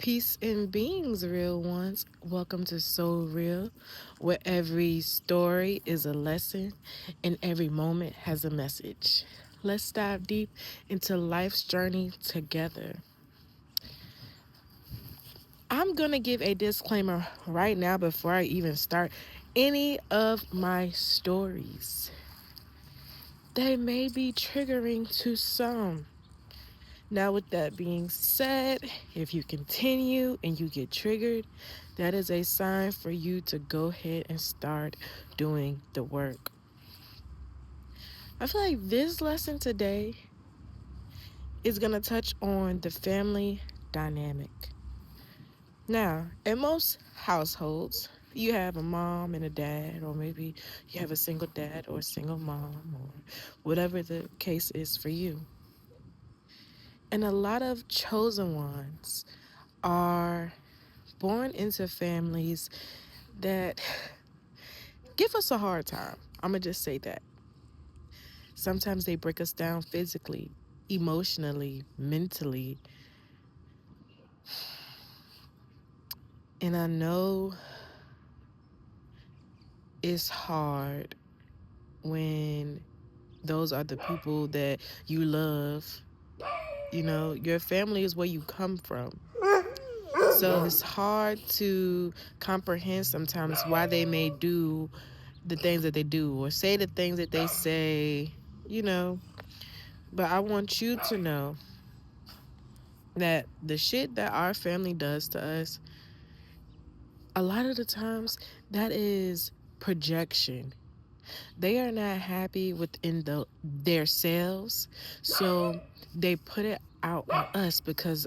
Peace and beings, real ones. Welcome to SoulRéäl, where every story is a lesson and every moment has a message. Let's dive deep into life's journey together. I'm going to give a disclaimer right now before I even start any of my stories. They may be triggering to some. Now, with that being said, if you continue and you get triggered, that is a sign for you to go ahead and start doing the work. I feel like this lesson today is going to touch on the family dynamic. Now, in most households, you have a mom and a dad, or maybe you have a single dad or a single mom, or whatever the case is for you. And a lot of chosen ones are born into families that give us a hard time. I'm going to just say that. Sometimes they break us down physically, emotionally, mentally. And I know it's hard when those are the people that you love. You know, your family is where you come from. So it's hard to comprehend sometimes why they may do the things that they do or say the things that they say, you know. But I want you to know that the shit that our family does to us, a lot of the times, that is projection. They are not happy within their selves, so they put it out on us because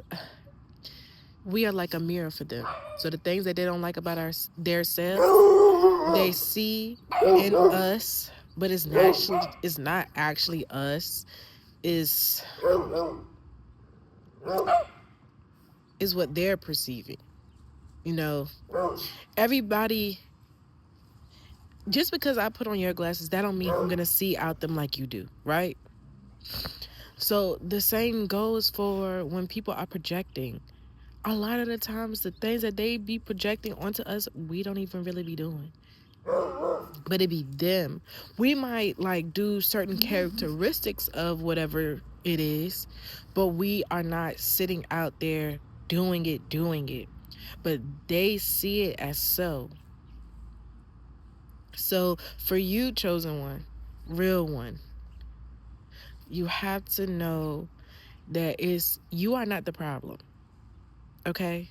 we are like a mirror for them. So the things that they don't like about their selves, they see in us, but it's not actually us. Is what they're perceiving. You know, everybody, just because I put on your glasses, that don't mean I'm gonna see out them like you do, right? So the same goes for when people are projecting. A lot of the times, the things that they be projecting onto us, we don't even really be doing. But it be them. We might like do certain characteristics of whatever it is, but we are not sitting out there doing it. But they see it as so. So for you, chosen one, real one, you have to know that you are not the problem. Okay?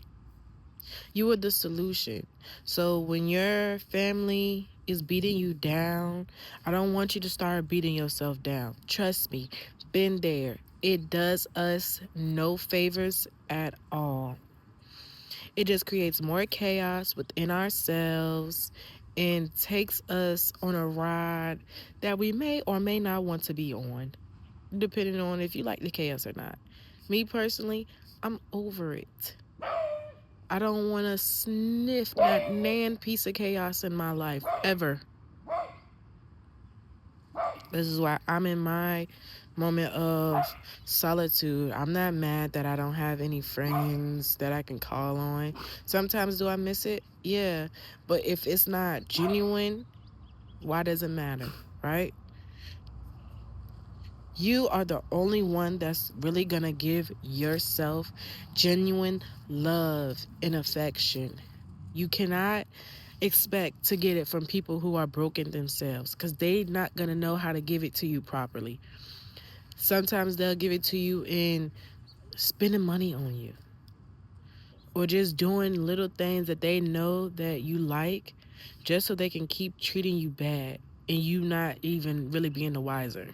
You are the solution. So when your family is beating you down, I don't want you to start beating yourself down. Trust me, been there. It does us no favors at all. It just creates more chaos within ourselves and takes us on a ride that we may or may not want to be on, depending on if you like the chaos or not. Me personally, I'm over it. I don't want to sniff that nan piece of chaos in my life, ever. This is why I'm in my moment of solitude. I'm not mad that I don't have any friends that I can call on. Sometimes do I miss it? Yeah. But if it's not genuine, why does it matter, right? You are the only one that's really going to give yourself genuine love and affection. You cannot expect to get it from people who are broken themselves because they're not going to know how to give it to you properly. Sometimes they'll give it to you in spending money on you or just doing little things that they know that you like just so they can keep treating you bad and you not even really being the wiser,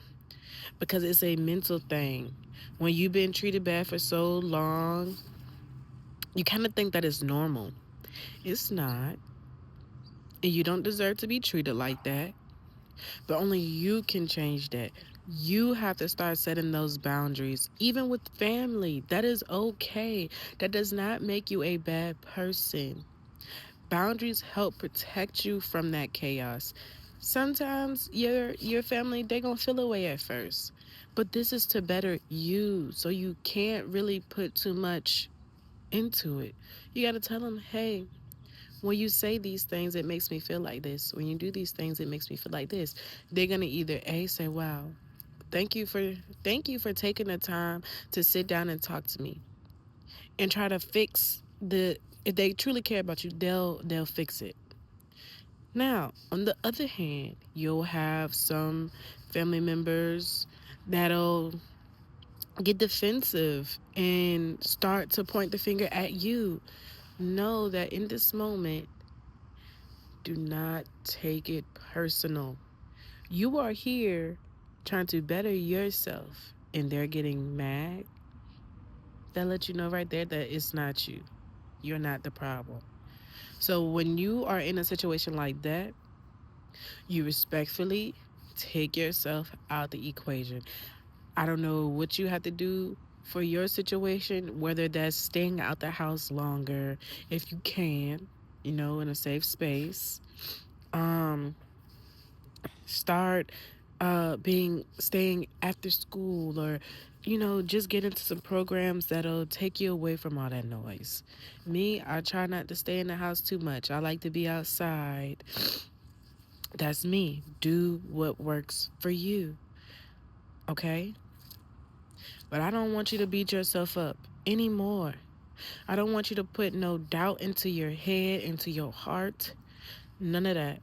because it's a mental thing. When you've been treated bad for so long, you kind of think that it's normal. It's not. And you don't deserve to be treated like that. But only you can change that. You have to start setting those boundaries, even with family. That is okay. That does not make you a bad person. Boundaries help protect you from that chaos. Sometimes your family, they're going to feel away at first. But this is to better you. So you can't really put too much into it. You got to tell them, hey, when you say these things, it makes me feel like this. When you do these things, it makes me feel like this. They're going to either A, say, wow, thank you for taking the time to sit down and talk to me and try to fix the, if they truly care about you, they'll fix it. Now, on the other hand, you'll have some family members that'll get defensive and start to point the finger at you. Know that in this moment, do not take it personal. You are here trying to better yourself and they're getting mad. That lets you know right there that it's not you. You're not the problem. So when you are in a situation like that, you respectfully take yourself out the equation. I don't know what you have to do for your situation, whether that's staying out the house longer if you can, in a safe space. Um, Start being staying after school, or just get into some programs that'll take you away from all that noise. Me, I try not to stay in the house too much. I like to be outside. That's me. Do what works for you, okay? But I don't want you to beat yourself up anymore. I don't want you to put no doubt into your head, into your heart. None of that.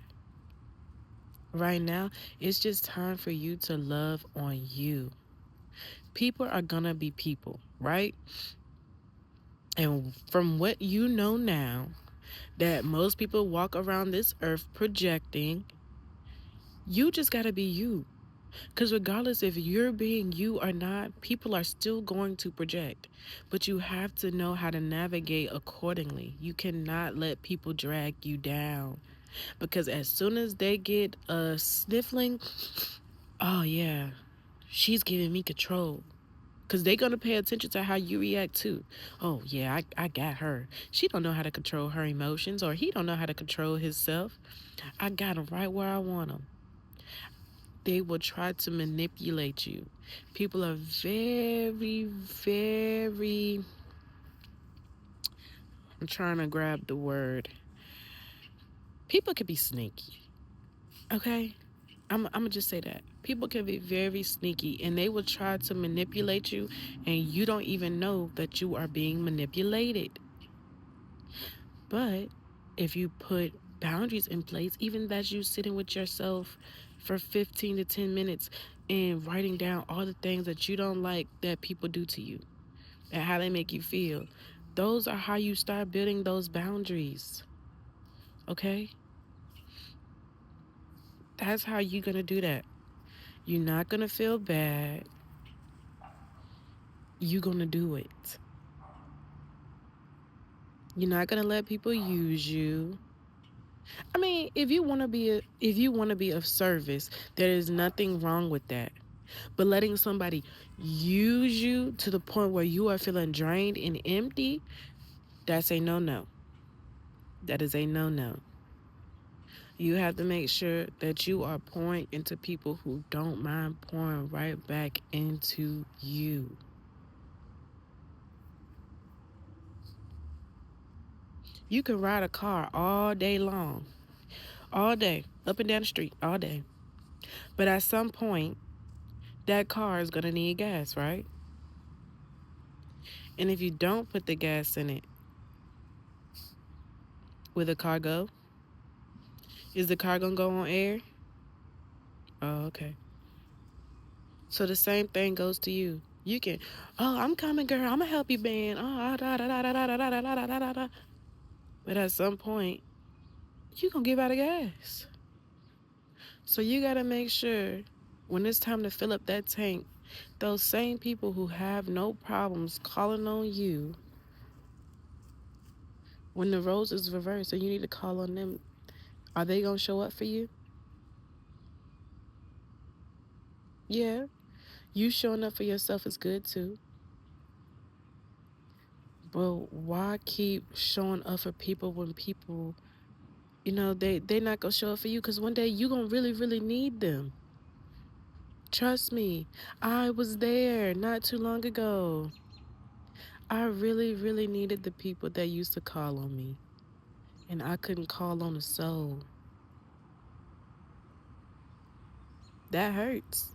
Right now, it's just time for you to love on you. People are gonna be people, right? And from what you know now, that most people walk around this earth projecting, you just gotta be you. Because regardless if you're being you or not, people are still going to project. But you have to know how to navigate accordingly. You cannot let people drag you down. Because as soon as they get a sniffling, oh yeah, she's giving me control. Because they're going to pay attention to how you react too. Oh yeah, I got her. She don't know how to control her emotions, or he don't know how to control himself. I got him right where I want him. They will try to manipulate you. People are very, very, I'm trying to grab the word. People can be sneaky, okay? I'm going to just say that. People can be very sneaky, and they will try to manipulate you, and you don't even know that you are being manipulated. But if you put boundaries in place, even that you sitting with yourself for 15 to 10 minutes and writing down all the things that you don't like that people do to you and how they make you feel, those are how you start building those boundaries. Okay? That's how you're going to do that. You're not going to feel bad. You're going to do it. You're not going to let people use you. I mean, if you want to be of service, there is nothing wrong with that. But letting somebody use you to the point where you are feeling drained and empty, that's a no-no. That is a no-no. You have to make sure that you are pouring into people who don't mind pouring right back into you. You can ride a car all day long, all day, up and down the street, all day. But at some point, that car is going to need gas, right? And if you don't put the gas in it, will the car go? Is the car going to go on air? Oh, okay. So the same thing goes to you. You can, oh, I'm coming, girl. I'm going to help you, man. Oh, da, da, da, da, da, da, da, da, da, da, da. But at some point, you're going to give out of gas. So you got to make sure when it's time to fill up that tank, those same people who have no problems calling on you, when the roles is reversed and you need to call on them, are they going to show up for you? Yeah. You showing up for yourself is good too. But why keep showing up for people when people, they not going to show up for you? Because one day you going to really, really need them. Trust me. I was there not too long ago. I really, really needed the people that used to call on me, and I couldn't call on a soul. That hurts.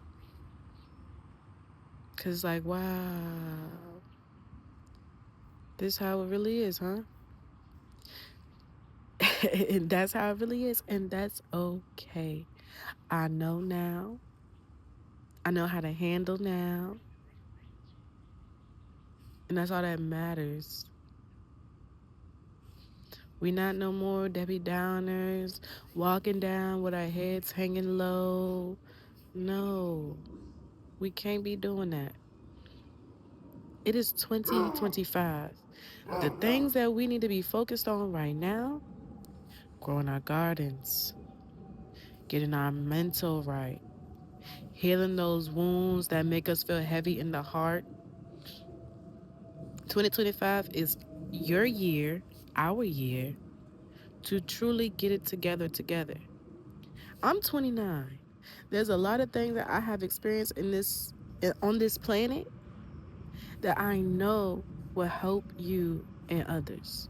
Cause like, wow, this how it really is, huh? And that's how it really is, and that's okay. I know now. I know how to handle now, and that's all that matters. We not no more Debbie Downers walking down with our heads hanging low. No, we can't be doing that. It is 2025. The things that we need to be focused on right now, growing our gardens, getting our mental right, healing those wounds that make us feel heavy in the heart. 2025 is your year, our year, to truly get it together. I'm 29. There's a lot of things that I have experienced on this planet that I know will help you and others.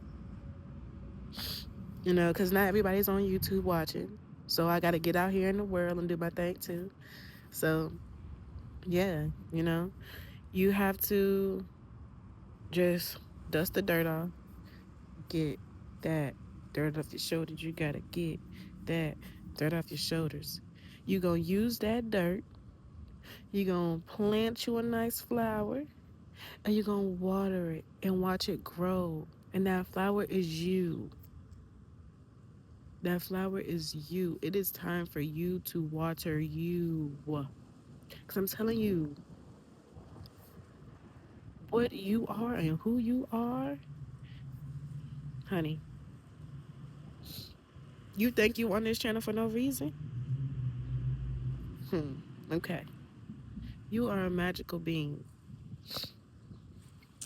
You know, because not everybody's on YouTube watching. So I got to get out here in the world and do my thing too. So, yeah, you know, you have to just dust the dirt off, get that dirt off your shoulders. You got to get that dirt off your shoulders. You going to use that dirt. You going to plant you a nice flower, and you're going to water it and watch it grow. And that flower is you. That flower is you. It is time for you to water you. Because I'm telling you, what you are and who you are, honey, you think you on this channel for no reason? Hmm. Okay. You are a magical being.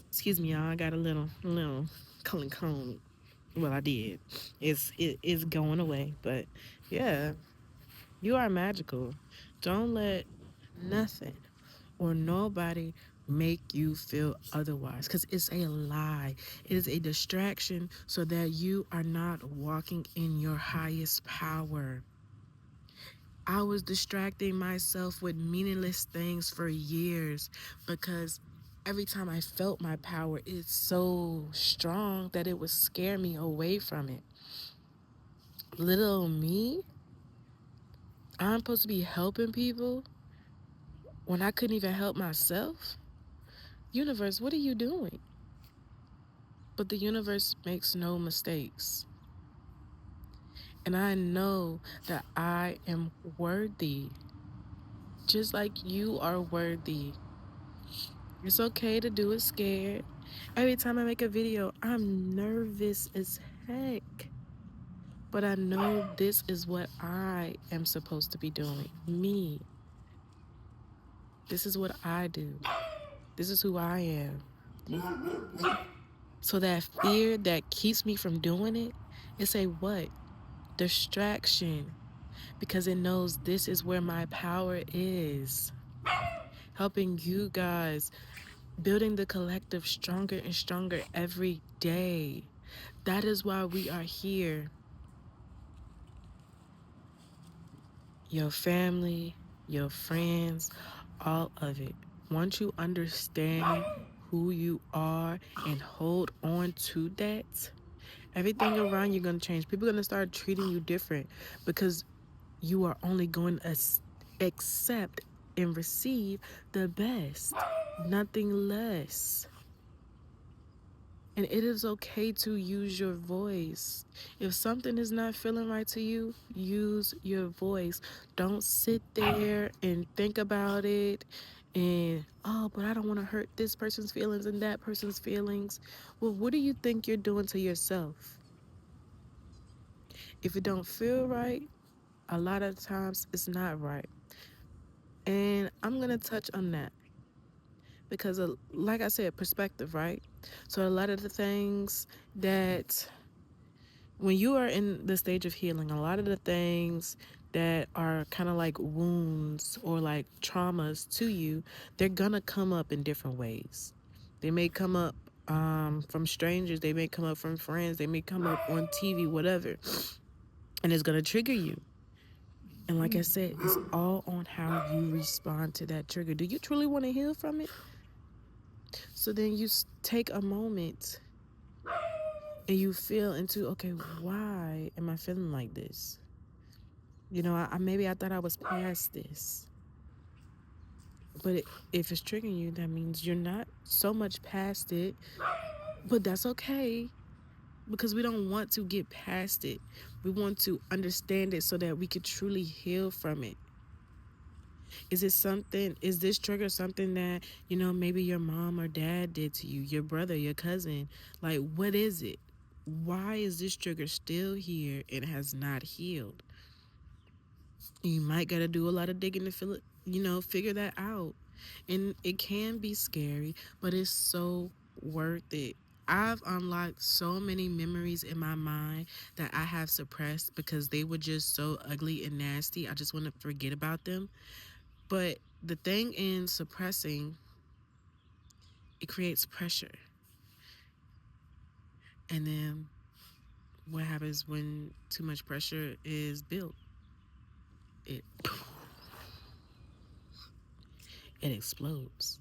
Excuse me, y'all. I got a little cone. Well, I did. It's going away, but yeah, you are magical. Don't let nothing or nobody make you feel otherwise, because it's a lie. It is a distraction so that you are not walking in your highest power. I was distracting myself with meaningless things for years because every time I felt my power, it's so strong that it would scare me away from it. Little me, I'm supposed to be helping people when I couldn't even help myself. Universe, what are you doing? But the universe makes no mistakes. And I know that I am worthy, just like you are worthy. It's okay to do it scared. Every time I make a video, I'm nervous as heck. But I know this is what I am supposed to be doing. Me. This is what I do. This is who I am. So that fear that keeps me from doing it, it's a what? Distraction. Because it knows this is where my power is. Helping you guys, building the collective stronger and stronger every day. That is why we are here. Your family, your friends, all of it. Once you understand who you are and hold on to that, everything around you going to change. People are going to start treating you different because you are only going to accept and receive the best, nothing less. And it is okay to use your voice. If something is not feeling right to you, use your voice. Don't sit there and think about it and, oh, but I don't want to hurt this person's feelings and that person's feelings. Well, what do you think you're doing to yourself? If it don't feel right, a lot of times it's not right. And I'm going to touch on that because, like I said, perspective, right? So a lot of the things that when you are in the stage of healing, a lot of the things that are kind of like wounds or like traumas to you, they're gonna come up in different ways. They may come up from strangers, they may come up from friends, they may come up on TV, whatever, and it's gonna trigger you. And like I said, it's all on how you respond to that trigger. Do you truly want to heal from it? So then you take a moment and you feel into, okay, why am I feeling like this? You know, maybe I thought I was past this. But if it's triggering you, that means you're not so much past it. But that's okay, because we don't want to get past it. We want to understand it so that we could truly heal from it. Is this trigger something that, maybe your mom or dad did to you, your brother, your cousin? Like, what is it? Why is this trigger still here and has not healed? You might got to do a lot of digging to figure that out. And it can be scary, but it's so worth it. I've unlocked so many memories in my mind that I have suppressed because they were just so ugly and nasty. I just want to forget about them. But the thing in suppressing, it creates pressure. And then what happens when too much pressure is built? It it explodes.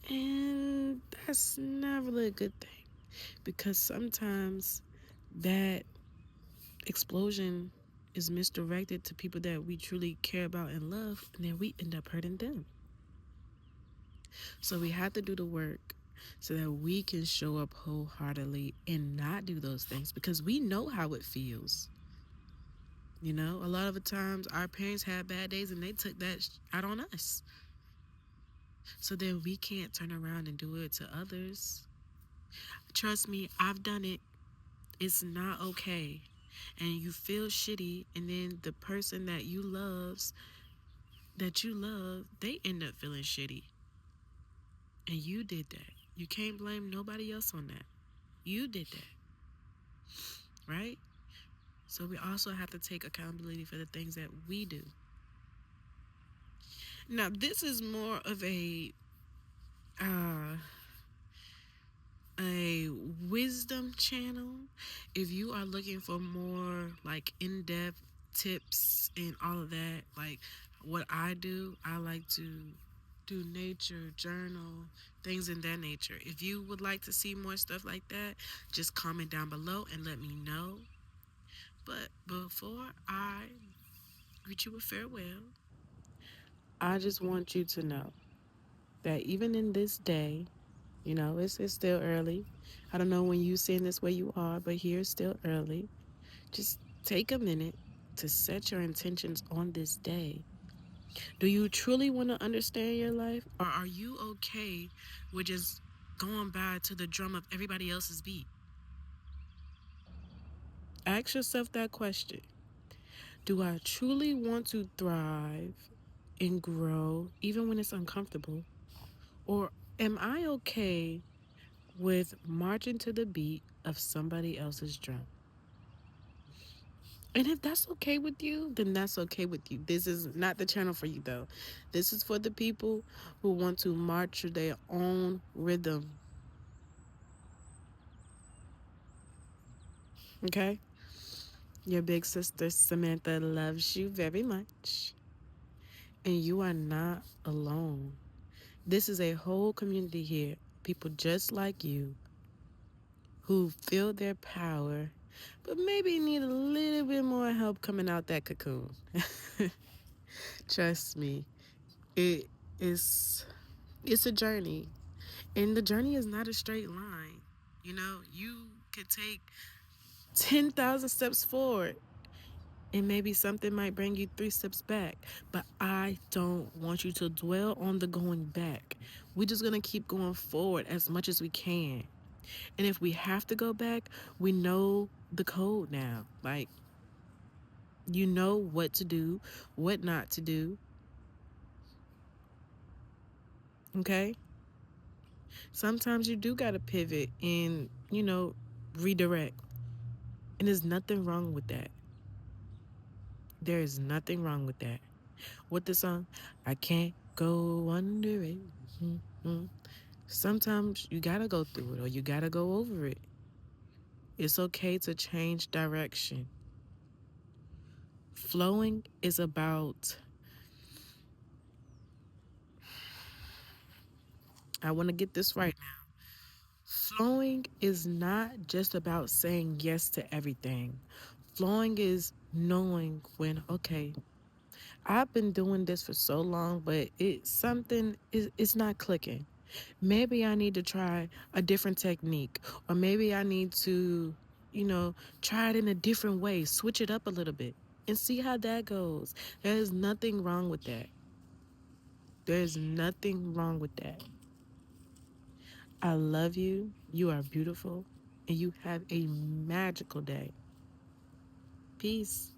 And that's not really a good thing, because sometimes that explosion is misdirected to people that we truly care about and love, and then we end up hurting them. So we have to do the work so that we can show up wholeheartedly and not do those things, because we know how it feels. A lot of the times our parents had bad days and they took that out on us. So then we can't turn around and do it to others. Trust me, I've done it. It's not okay. And you feel shitty, and then the person that you love, they end up feeling shitty. And you did that. You can't blame nobody else on that. You did that. Right? So we also have to take accountability for the things that we do. Now, this is more of uh, a wisdom channel. If you are looking for more like in-depth tips and all of that, like what I do, I like to do nature, journal, things in that nature. If you would like to see more stuff like that, just comment down below and let me know. But before I greet you with farewell, I just want you to know that even in this day, it's still early. I don't know when you seeing this where you are, but here it's still early. Just take a minute to set your intentions on this day. Do you truly want to understand your life, or are you okay with just going by to the drum of everybody else's beat? Ask yourself that question. Do I truly want to thrive and grow even when it's uncomfortable? Or am I okay with marching to the beat of somebody else's drum? And if that's okay with you, then that's okay with you. This is not the channel for you, though. This is for the people who want to march to their own rhythm. Okay? Your big sister Samantha loves you very much. And you are not alone. This is a whole community here. People just like you who feel their power, but maybe need a little bit more help coming out that cocoon. Trust me, it is it's a journey, and the journey is not a straight line. You could take 10,000 steps forward, and maybe something might bring you 3 steps back. But I don't want you to dwell on the going back. We're just gonna keep going forward as much as we can. And if we have to go back, we know the code now. Like, you know what to do, what not to do. Okay? Sometimes you do gotta pivot and, redirect. And there's nothing wrong with that. There is nothing wrong with that. What the song? I can't go under it. Mm-hmm. Sometimes you gotta go through it or you gotta go over it. It's okay to change direction. Flowing is about, I want to get this right now. Flowing is not just about saying yes to everything. Flowing is knowing when, okay, I've been doing this for so long, but it's not clicking. Maybe I need to try a different technique, or maybe I need to, you know, try it in a different way, switch it up a little bit and see how that goes. There's nothing wrong with that. There's nothing wrong with that. I love you. You are beautiful, and you have a magical day. Peace.